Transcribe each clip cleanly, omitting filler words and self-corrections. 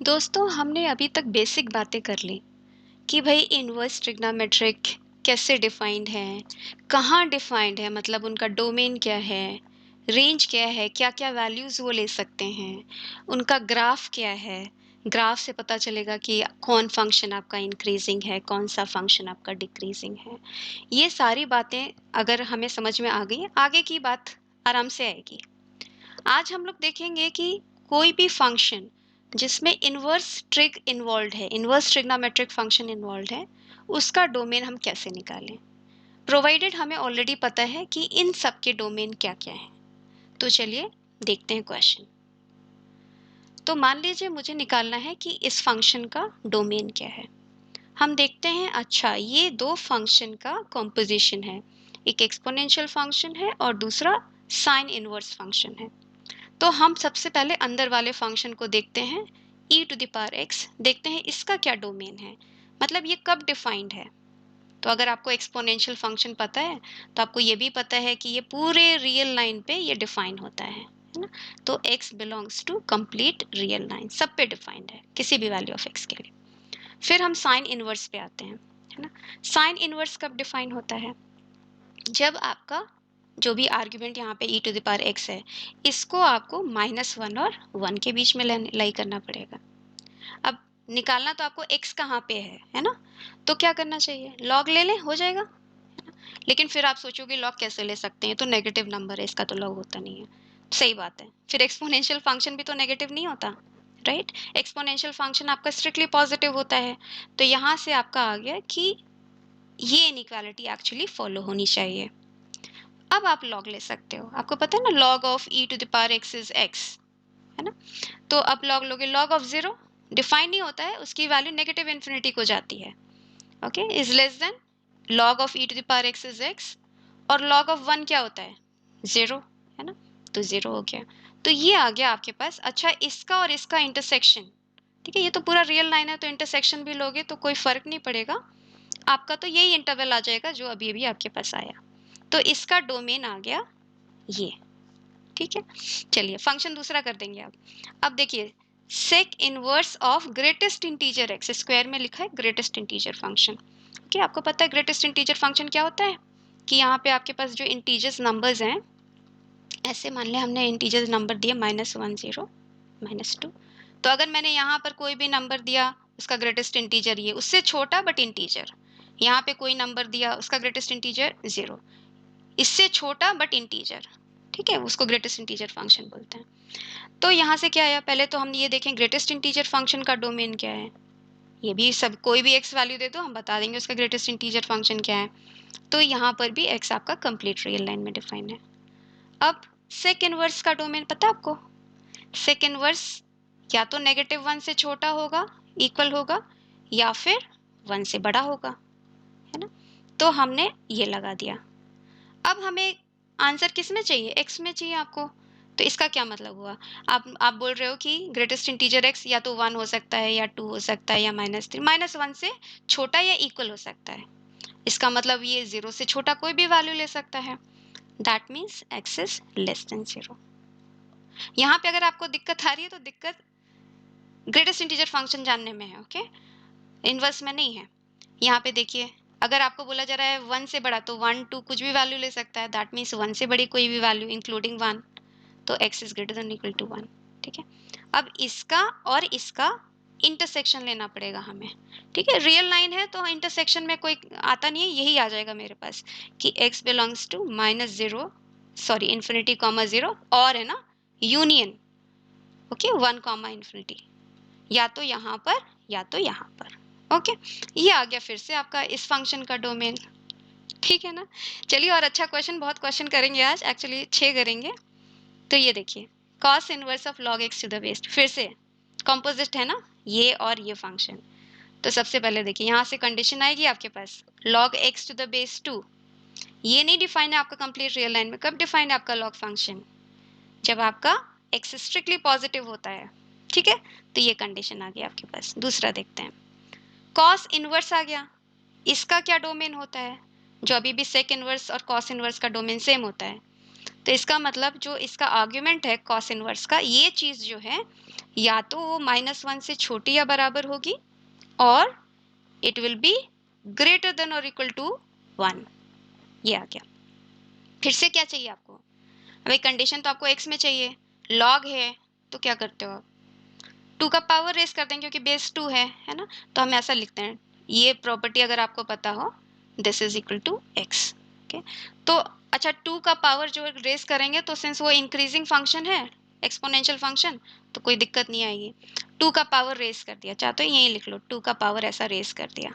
दोस्तों हमने अभी तक बेसिक बातें कर ली कि भाई इनवर्स ट्रिग्नोमेट्रिक कैसे डिफाइंड है, कहाँ डिफाइंड है, मतलब उनका डोमेन क्या है, रेंज क्या है, क्या क्या वैल्यूज़ वो ले सकते हैं, उनका ग्राफ क्या है। ग्राफ से पता चलेगा कि कौन फंक्शन आपका इंक्रीजिंग है, कौन सा फंक्शन आपका डिक्रीजिंग है। ये सारी बातें अगर हमें समझ में आ गई, आगे की बात आराम से आएगी। आज हम लोग देखेंगे कि कोई भी फंक्शन जिसमें इनवर्स ट्रिग इन्वॉल्व है, इनवर्स ट्रिग्नोमेट्रिक फंक्शन इन्वॉल्व है, उसका डोमेन हम कैसे निकालें, प्रोवाइडेड हमें ऑलरेडी पता है कि इन सब के डोमेन क्या क्या है। तो चलिए देखते हैं क्वेश्चन। तो मान लीजिए मुझे निकालना है कि इस फंक्शन का डोमेन क्या है। हम देखते हैं, अच्छा ये दो फंक्शन का कॉम्पोजिशन है, एक एक्सपोनेंशियल फंक्शन है और दूसरा साइन इनवर्स फंक्शन है। तो हम सबसे पहले अंदर वाले फंक्शन को देखते हैं, e to the power x, देखते हैं इसका क्या डोमेन है, मतलब ये कब डिफाइंड है। तो अगर आपको एक्सपोनेंशियल फंक्शन पता है तो आपको ये भी पता है कि ये पूरे रियल लाइन पे ये डिफाइन होता है ना। तो x belongs to complete real line, सब पे डिफाइंड है किसी भी वैल्यू ऑफ x के लिए। फिर हम साइन इनवर्स पे आते हैं, है ना। साइन इनवर्स कब डिफाइन होता है, जब आपका जो भी आर्ग्यूमेंट यहाँ पे e to the power x है, इसको आपको -1 और 1 के बीच में लाई करना पड़ेगा। अब निकालना तो आपको x कहाँ पे है ना। तो क्या करना चाहिए, लॉग ले लें, हो जाएगा। लेकिन फिर आप सोचोगे लॉग कैसे ले सकते हैं, तो नेगेटिव नंबर है, इसका तो लॉग होता नहीं है। सही बात है, फिर एक्सपोनेंशियल फंक्शन भी तो नेगेटिव नहीं होता, राइट। एक्सपोनेंशियल फंक्शन आपका स्ट्रिक्टली पॉजिटिव होता है। तो यहाँ से आपका आ गया कि ये इनइक्वालिटी एक्चुअली फॉलो होनी चाहिए। अब आप लॉग ले सकते हो, आपको पता है ना, log of e to the power x is x, है ना। तो अब लॉग लोगे, लॉग ऑफ जीरो डिफाइन नहीं होता है, उसकी वैल्यू नेगेटिव इन्फिनिटी को जाती है, okay, is less than log of e to the power x is x। और लॉग ऑफ वन क्या होता है, जीरो, है ना। तो जीरो हो गया। तो ये आ गया आपके पास। अच्छा, इसका और इसका इंटरसेक्शन, ठीक है, ये तो पूरा रियल लाइन है, तो इंटरसेक्शन भी लोगे तो कोई फर्क नहीं पड़ेगा, आपका तो यही इंटरवल आ जाएगा जो अभी अभी आपके पास आया। तो इसका डोमेन आ गया ये, ठीक है। चलिए फंक्शन दूसरा कर देंगे। अब देखिए, sec inverse of greatest integer x, square में लिखा है ग्रेटेस्ट इंटीजर फंक्शन। ओके, आपको पता है ग्रेटेस्ट इंटीजर फंक्शन क्या होता है, कि यहाँ पे आपके पास जो इंटीजर्स नंबर्स हैं, ऐसे मान लें हमने इंटीजर्स नंबर दिए -1 0 -2। तो अगर मैंने यहाँ पर कोई भी नंबर दिया, उसका ग्रेटेस्ट इंटीजर ये, उससे छोटा बट इंटीजर, यहाँ पे कोई नंबर दिया, उसका ग्रेटेस्ट इंटीजर 0, इससे छोटा बट इंटीजर, ठीक है, उसको ग्रेटेस्ट इंटीजर फंक्शन बोलते हैं। तो यहाँ से क्या आया, पहले तो हम ये देखें ग्रेटेस्ट इंटीजर फंक्शन का डोमेन क्या है। ये भी सब कोई भी x वैल्यू दे दो, हम बता देंगे उसका ग्रेटेस्ट इंटीजर फंक्शन क्या है। तो यहाँ पर भी x आपका कंप्लीट रियल लाइन में डिफाइन है। अब सेक इनवर्स का डोमेन पता है आपको, सेक इनवर्स या तो -1 से छोटा होगा, इक्वल होगा, या फिर 1 से बड़ा होगा, है ना। तो हमने ये लगा दिया। अब हमें आंसर किस में चाहिए, x में चाहिए आपको। तो इसका क्या मतलब हुआ, आप बोल रहे हो कि ग्रेटेस्ट इंटीजर x या तो 1 हो सकता है, या 2 हो सकता है, या -3, -1 से छोटा या इक्वल हो सकता है। इसका मतलब ये 0 से छोटा कोई भी वैल्यू ले सकता है। That means x is less then 0। यहाँ पे अगर आपको दिक्कत आ रही है तो दिक्कत ग्रेटेस्ट इंटीजर फंक्शन जानने में है, ओके, इनवर्स में नहीं है। यहाँ पे देखिए, अगर आपको बोला जा रहा है 1 से बड़ा, तो 1 2 कुछ भी वैल्यू ले सकता है, दैट मीन्स 1 से बड़ी कोई भी वैल्यू इंक्लूडिंग 1। तो x is greater than equal to 1, ठीक है। अब इसका और इसका इंटरसेक्शन लेना पड़ेगा हमें, ठीक है। रियल लाइन है तो इंटरसेक्शन में कोई आता नहीं है, यही आ जाएगा मेरे पास कि x belongs to -0, sorry infinity comma 0, और है ना यूनियन, ओके, 1 कॉमा इन्फिनिटी, या तो यहाँ पर या तो यहाँ पर, ओके। ये आ गया फिर से आपका इस फंक्शन का डोमेन, ठीक है ना। चलिए, और अच्छा क्वेश्चन, बहुत क्वेश्चन करेंगे आज, एक्चुअली 6 करेंगे। तो ये देखिए, cos inverse of log x to the base, फिर से कॉम्पोजिट है ना ये और ये फंक्शन। तो सबसे पहले देखिए, यहाँ से कंडीशन आएगी आपके पास log x to the base 2, ये नहीं डिफाइन है आपका कंप्लीट रियल लाइन में। कब डिफाइन है आपका लॉग फंक्शन, जब आपका एक्स स्ट्रिक्टली पॉजिटिव होता है, ठीक है। तो ये कंडीशन आ गई आपके पास। दूसरा देखते हैं, कॉस इनवर्स आ गया, इसका क्या डोमेन होता है, जो अभी भी सेक इनवर्स और कॉस इनवर्स का डोमेन सेम होता है। तो इसका मतलब जो इसका आर्ग्यूमेंट है कॉस इनवर्स का, ये चीज़ जो है या तो वो -1 से छोटी या बराबर होगी, और it will be greater then और इक्वल टू 1। ये आ गया। फिर से क्या चाहिए आपको? भाई कंडीशन तो आपको x में चाहिए, log है, तो क्या करते हो आप? 2 का पावर रेस करते हैं क्योंकि बेस 2 है ना? तो हम ऐसा लिखते हैं, ये प्रॉपर्टी अगर आपको पता हो, this is equal to x। Okay, तो अच्छा 2 का पावर जो रेस करेंगे, तो सिंस वो इंक्रीजिंग फंक्शन है, एक्सपोनेंशियल फंक्शन, तो कोई दिक्कत नहीं आएगी। 2 का पावर रेस कर दिया, चाहे तो यहीं लिख लो, 2 का पावर ऐसा रेस कर दिया,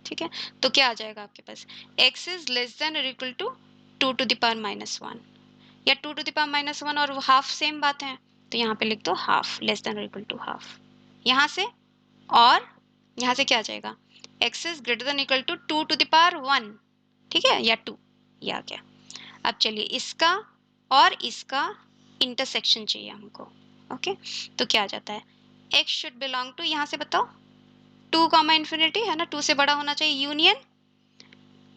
ठीक है? तो क्या आ जाएगा आपके पास? x इज लेस देन और equal to 2 to the power -1, या 2 टू द पावर -1 और हाफ सेम बात है, तो यहाँ पे लिख दो हाफ, लेस देन और इक्वल टू हाफ। यहाँ से, और यहाँ से क्या आ जाएगा? x is greater than equal to 2 to the power 1, ठीक है, या 2, ये आ गया। अब चलिए इसका और इसका इंटरसेक्शन चाहिए हमको। ओके, तो क्या आ जाता है? x शुड बिलोंग टू, यहाँ से बताओ, 2 कॉमा इन्फिनिटी है ना, 2 से बड़ा होना चाहिए, यूनियन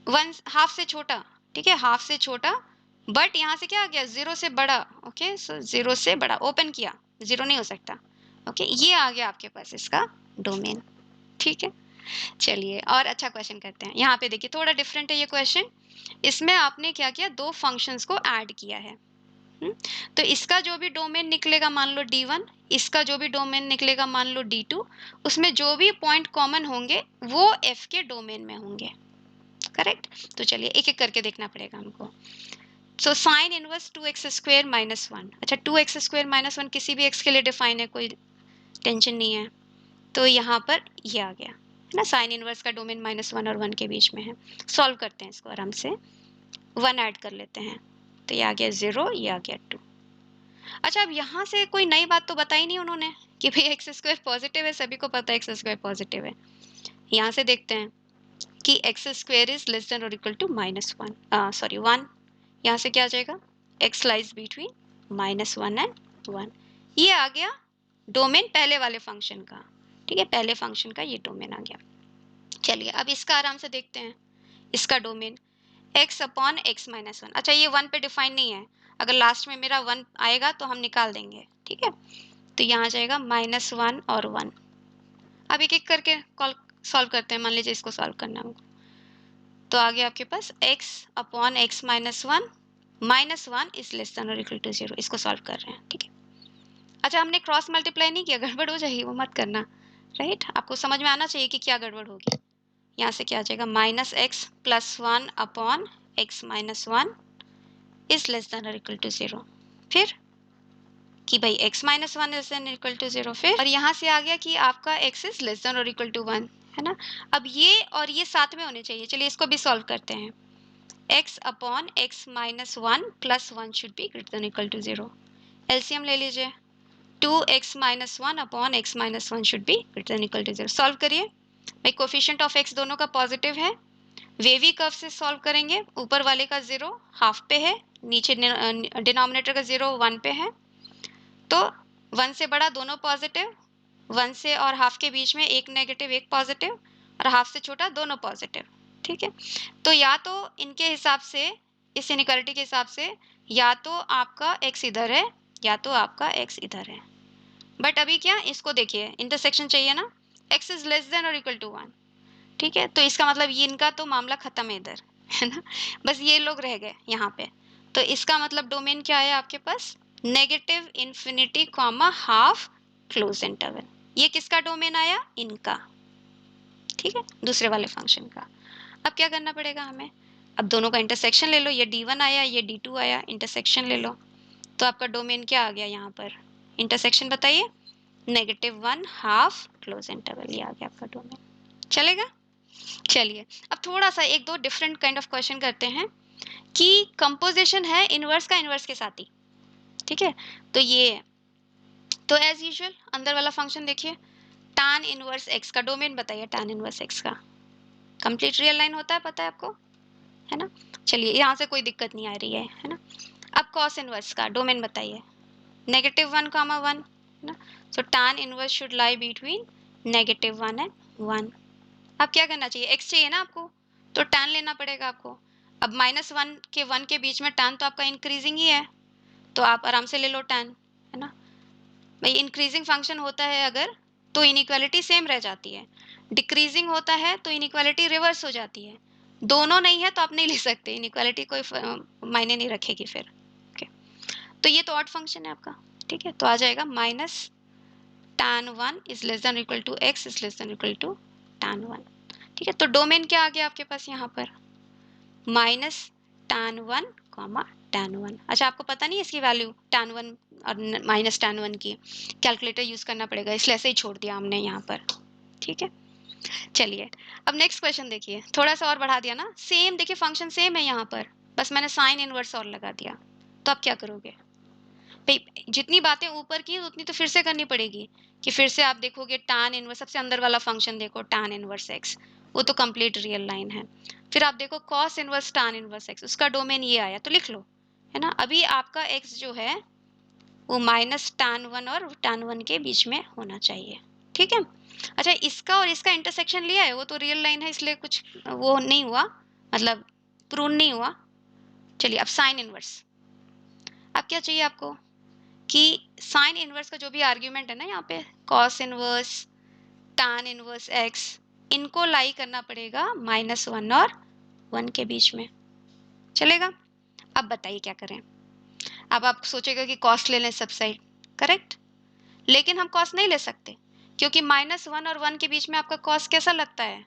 1 हाफ से छोटा, ठीक है, हाफ से छोटा, बट यहाँ से क्या आ गया? 0 से बड़ा। ओके, सो 0 से बड़ा, ओपन किया, 0 नहीं हो सकता। ओके, ये आ गया आपके पास इसका डोमेन, ठीक है। चलिए और अच्छा क्वेश्चन करते हैं। यहाँ पे देखिए थोड़ा डिफरेंट है ये क्वेश्चन। इसमें आपने क्या किया? 2 फंक्शंस को ऐड किया है। तो इसका जो भी डोमेन निकलेगा मान लो D1, इसका जो भी डोमेन निकलेगा मान लो D2, उसमें जो भी पॉइंट कॉमन होंगे वो F के डोमेन में होंगे, करेक्ट? तो चलिए एक एक करके देखना पड़ेगा हमको। So sine inverse 2x square minus 1। अच्छा 2x स्क्वायर माइनस 1 किसी भी x के लिए डिफाइन है, कोई टेंशन नहीं है। तो यहाँ पर ये आ गया है ना, साइन इनवर्स का डोमेन -1 और 1 के बीच में है। सॉल्व करते हैं इसको आराम से, 1 ऐड कर लेते हैं, तो ये आ गया 0, ये आ गया 2। अच्छा अब यहाँ से कोई नई बात तो बताई नहीं उन्होंने कि भाई एक्स स्क्वायर पॉजिटिव है, सभी को पता है एक्स स्क्वायर पॉजिटिव है। यहाँ से देखते हैं कि x square is less than और इक्वल टू -1, सॉरी 1। यहाँ से क्या आ जाएगा? X lies between -1 and 1। ये आ गया डोमेन पहले वाले फंक्शन का, ठीक है, पहले फंक्शन का ये डोमेन आ गया। चलिए अब इसका आराम से देखते हैं, इसका domain x upon x minus 1। अच्छा ये 1 पे डिफाइन नहीं है, अगर लास्ट में मेरा 1 आएगा तो हम निकाल देंगे, ठीक है। तो यहाँ जाएगा -1 और 1। अब एक एक करके कॉल सॉल्व करते हैं। मान लीजिए इसको सॉल्व करना हो, तो आ गया आपके पास x upon x minus 1, -1 is less than और इक्वल टू 0। इसको सॉल्व कर रहे हैं, ठीक है। अच्छा हमने क्रॉस मल्टीप्लाई नहीं किया, गड़बड़ हो जाएगी, वो मत करना, राइट? आपको समझ में आना चाहिए कि क्या गड़बड़ होगी। यहाँ से क्या आ जाएगा? -x plus 1 upon x minus 1 is less than और इक्वल टू 0। फिर कि भाई x minus 1 is than equal to 0। फिर और यहाँ से आ गया कि आपका x इज लेस देन और इक्वल टू 1, है ना। अब ये और ये साथ में होने चाहिए। चलिए इसको भी सॉल्व करते हैं। x upon x minus 1 plus 1 should be greater than equal to 0। LCM ले लीजिए, 2x minus 1 upon x minus 1 should be greater than equal to 0। Solve करिए भाई, कोफिशिएंट ऑफ x दोनों का पॉजिटिव है। वेवी कर्व से सॉल्व करेंगे, ऊपर वाले का 0 हाफ पे है, नीचे डिनोमिनेटर का 0 1 पे है, तो 1 से बड़ा दोनों पॉजिटिव, 1 से और हाफ के बीच में एक नेगेटिव एक पॉजिटिव, और हाफ से छोटा दोनों पॉजिटिव, ठीक है। तो या तो इनके हिसाब से, इस इनइक्वालिटी के हिसाब से, या तो आपका x इधर है या तो आपका x इधर है। बट अभी क्या, इसको देखिए, इंटरसेक्शन चाहिए ना, x इज लेस देन और इक्वल टू 1, ठीक है। तो इसका मतलब ये इनका तो मामला खत्म है इधर, है ना, बस ये लोग रह गए यहाँ पे। तो इसका मतलब डोमेन क्या है आपके पास? Negative infinity comma half close interval. ये किसका डोमेन आया? इनका, ठीक है, दूसरे वाले फंक्शन का। अब क्या करना पड़ेगा हमें? अब दोनों का इंटरसेक्शन ले लो, ये D1 आया, ये D2 आया, इंटरसेक्शन ले लो, तो आपका डोमेन क्या आ गया यहाँ पर? इंटरसेक्शन बताइए, -1 हाफ क्लोज इंटरवल, ये आ गया आपका डोमेन। चलेगा? चलिए अब थोड़ा सा एक दो डिफरेंट काइंड ऑफ क्वेश्चन करते हैं कि कंपोजिशन है इनवर्स का इनवर्स के साथ ही, ठीक है। तो ये है, तो एज यूजुअल अंदर वाला फंक्शन देखिए, tan इनवर्स x का डोमेन बताइए, tan इनवर्स x का कंप्लीट रियल लाइन होता है, पता है आपको, है ना। चलिए यहाँ से कोई दिक्कत नहीं आ रही है ना। अब cos इनवर्स का डोमेन बताइए, -1 कामा 1, है ना। सो tan inverse should lie between -1 and 1। अब क्या करना चाहिए? x चाहिए ना आपको, तो tan लेना पड़ेगा आपको। अब -1 के 1 के बीच में tan तो आपका इंक्रीजिंग ही है, तो आप आराम से ले लो tan, है ना। भाई इंक्रीजिंग फंक्शन होता है अगर, तो इनइक्वालिटी सेम रह जाती है, डिक्रीजिंग होता है तो इनइक्वालिटी रिवर्स हो जाती है, दोनों नहीं है तो आप नहीं ले सकते, इनइक्वालिटी कोई मायने नहीं रखेगी फिर। ओके, तो ये तो ऑड फंक्शन है आपका। ठीक है, तो आ जाएगा minus tan 1 is less than equal to x is less than equal to tan 1। ठीक है, तो डोमेन क्या आ गया आपके पास यहाँ पर, माइनस tan 1 कॉमा tan 1। अच्छा, आपको पता नहीं इसकी वैल्यू tan 1 और माइनस tan 1 की, कैलकुलेटर यूज करना पड़ेगा, इसलिए ऐसे ही छोड़ दिया हमने यहाँ पर। ठीक है, चलिए अब नेक्स्ट क्वेश्चन देखिए, थोड़ा सा और बढ़ा दिया ना, सेम देखिए फंक्शन सेम है यहाँ पर, बस मैंने साइन इनवर्स और लगा दिया। तो आप क्या करोगे भाई, जितनी बातें ऊपर की उतनी तो फिर से करनी पड़ेगी, कि फिर से आप देखोगे tan इनवर्स, सबसे अंदर वाला फंक्शन देखो tan इनवर्स x, वो तो कंप्लीट रियल लाइन है। फिर आप देखो cos inverse tan inverse x, उसका डोमेन ये आया तो लिख लो, है ना। अभी आपका x जो है वो माइनस tan 1 और tan 1 के बीच में होना चाहिए। ठीक है, अच्छा इसका और इसका इंटरसेक्शन लिया है, वो तो रियल लाइन है इसलिए कुछ वो नहीं हुआ, मतलब प्रूव नहीं हुआ। चलिए अब साइन इनवर्स, अब क्या चाहिए आपको कि साइन इनवर्स का जो भी आर्ग्यूमेंट है ना यहाँ पे, cos inverse tan inverse x, इनको लाई करना पड़ेगा माइनस 1 और 1 के बीच में, चलेगा। अब बताइए क्या करें। अब आप सोचेगा कि कॉस ले लें सब साइड, करेक्ट, लेकिन हम कॉस नहीं ले सकते, क्योंकि माइनस 1 और 1 के बीच में आपका कॉस कैसा लगता है,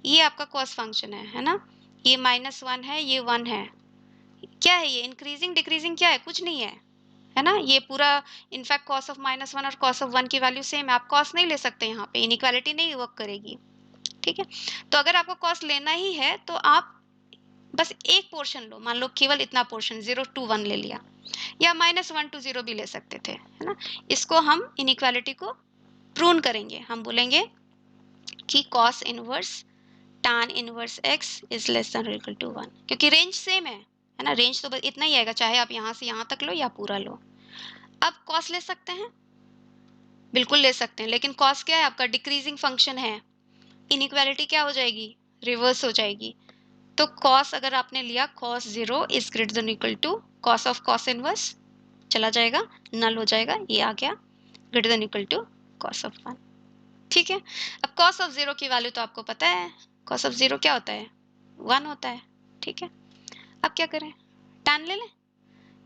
ये आपका कॉस फंक्शन है ना, ये माइनस 1 है, ये 1 है, क्या है ये इंक्रीजिंग डिक्रीजिंग, क्या है, कुछ नहीं है ना, ये पूरा इनफैक्ट कॉस ऑफ माइनस 1 और कॉस ऑफ 1 की वैल्यू सेम है, आप कॉस नहीं ले सकते, यहाँ पे इनइक्वालिटी नहीं वर्क करेगी। ठीक है, तो अगर आपको कॉस लेना ही है तो आप बस एक पोर्शन लो, मान लो केवल इतना पोर्शन 0 to 1 ले लिया, या माइनस 1 to 0 भी ले सकते थे, है ना। इसको हम इनइक्वालिटी को प्रून करेंगे, हम बोलेंगे कि cos inverse tan inverse x is less than equal to 1, क्योंकि रेंज सेम है ना, रेंज तो बस इतना ही आएगा, चाहे आप यहाँ से यहाँ तक लो या पूरा लो। अब कॉस ले सकते हैं, बिल्कुल ले सकते हैं, लेकिन कॉस क्या है आपका, डिक्रीजिंग फंक्शन है, इनइक्वालिटी क्या हो जाएगी, रिवर्स हो जाएगी। तो कॉस अगर आपने लिया cos 0 is greater than equal to cos of cos inverse, चला जाएगा, नल हो जाएगा, ये आ गया greater than equal to cos of 1। ठीक है, अब कॉस ऑफ 0 की वैल्यू तो आपको पता है, कॉस ऑफ 0 क्या होता है, 1 होता है। ठीक है, अब क्या करें, tan ले लें,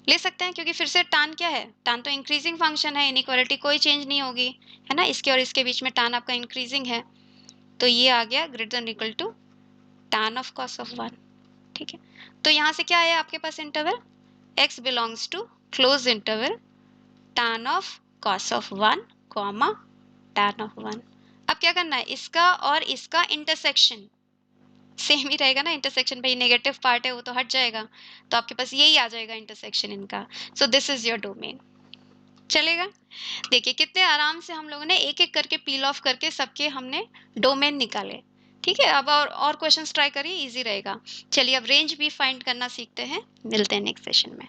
ले सकते हैं, क्योंकि फिर से tan क्या है, tan तो इंक्रीजिंग फंक्शन है, इनइक्वालिटी कोई चेंज नहीं होगी, है ना, इसके और इसके बीच में tan आपका इंक्रीजिंग है, तो ये आ गया greater than equal to tan of cos of 1। ठीक है, तो यहाँ से क्या आया आपके पास interval, x belongs to close interval tan of cos of 1 comma tan of 1। अब क्या करना है, इसका और इसका इंटरसेक्शन सेम ही रहेगा ना, इंटरसेक्शन भाई नेगेटिव पार्ट है वो तो हट जाएगा, तो आपके पास यही आ जाएगा इंटरसेक्शन इनका, so this is your domain, चलेगा। देखिए कितने आराम से हम लोगों ने एक एक करके पील ऑफ करके सबके हमने डोमेन निकाले। ठीक है, अब और क्वेश्चंस ट्राई करिए, इजी रहेगा। चलिए अब रेंज भी फाइंड करना सीखते हैं, मिलते हैं नेक्स्ट सेशन में।